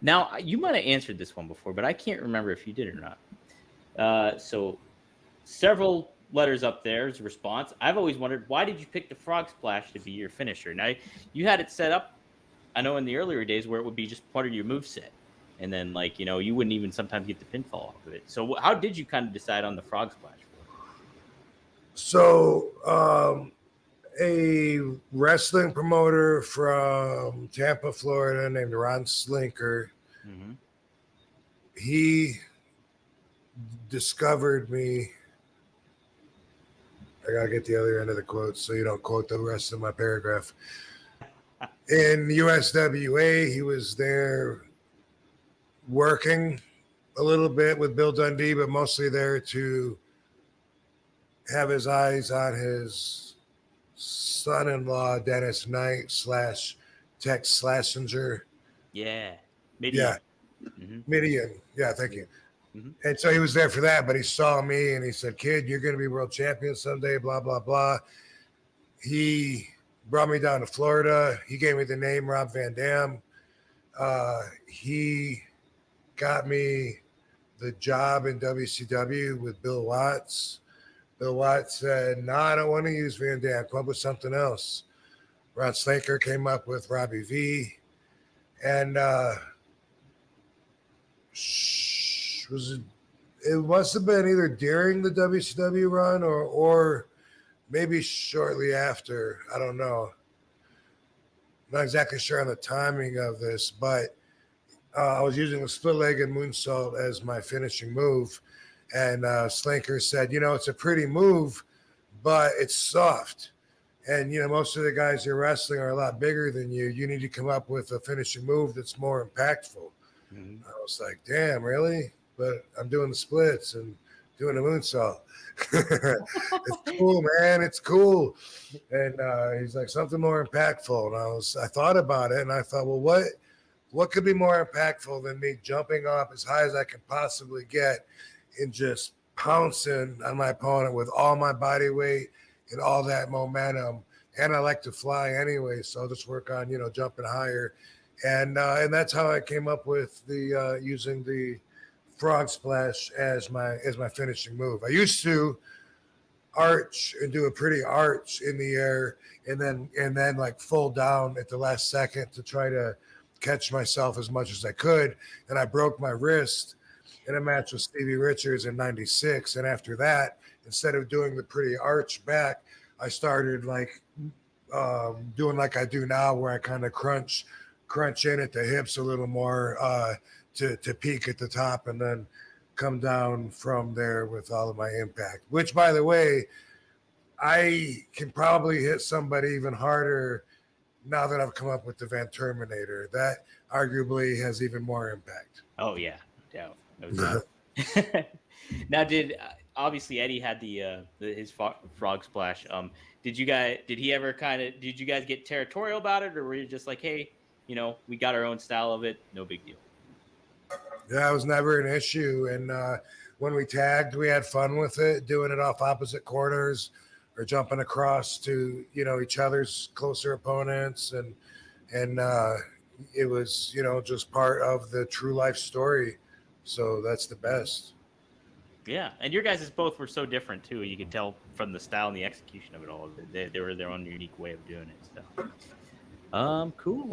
Now, you might have answered this one before, but I can't remember if you did or not. So several letters up there as a response. I've always wondered, why did you pick the frog splash to be your finisher? Now, you had it set up, I know in the earlier days, where it would be just part of your move set. And then, like, you wouldn't even sometimes get the pinfall off of it. So how did you kind of decide on the frog splash for it? So, a wrestling promoter from Tampa, Florida, named Ron Slinker, Mm-hmm. he discovered me. I gotta get the other end of the quote so you don't quote the rest of my paragraph. In USWA, he was there working a little bit with Bill Dundee, but mostly there to have his eyes on his son-in-law, Dennis Knight / Tex Schlesinger. Yeah. Yeah. Mm-hmm. Midian. Yeah, thank you. Mm-hmm. And so he was there for that, but he saw me and he said, "Kid, you're going to be world champion someday, blah, blah, blah." He brought me down to Florida. He gave me the name Rob Van Dam. He got me the job in WCW with Bill Watts. Bill Watts said, "No, I don't want to use Van Dam. Come up with something else." Ron Slinker came up with Robbie V. And it must have been either during the WCW run or maybe shortly after. I don't know. Not exactly sure on the timing of this, but I was using a split-legged moonsault as my finishing move. And Slinker said, "It's a pretty move, but it's soft. And, most of the guys you're wrestling are a lot bigger than you. You need to come up with a finishing move that's more impactful." Mm-hmm. I was like, "Damn, really?" But I'm doing the splits and doing a moonsault. It's cool, man. It's cool. And he's like, "Something more impactful." And I thought about it, and I thought, well, what could be more impactful than me jumping off as high as I can possibly get and just pouncing on my opponent with all my body weight and all that momentum. And I like to fly anyway, so I'll just work on, jumping higher. And that's how I came up with the using the frog splash as my finishing move. I used to arch and do a pretty arch in the air and then like full down at the last second to try to catch myself as much as I could. And I broke my wrist in a match with Stevie Richards in '96. And after that, instead of doing the pretty arch back, I started like doing like I do now, where I kind of crunch in at the hips a little more to peak at the top and then come down from there with all of my impact. Which, by the way, I can probably hit somebody even harder now that I've come up with the Van Terminator. That arguably has even more impact. Oh yeah, no doubt. Now, obviously Eddie had his frog splash? Did you guys get territorial about it, or were you just like, hey, we got our own style of it, no big deal? Yeah, it was never an issue. And when we tagged, we had fun with it, doing it off opposite corners or jumping across to each other's closer opponents, and it was just part of the true life story. So that's the best. Yeah, and your guys' both were so different too. You could tell from the style and the execution of it all. They were their own unique way of doing it. So, cool.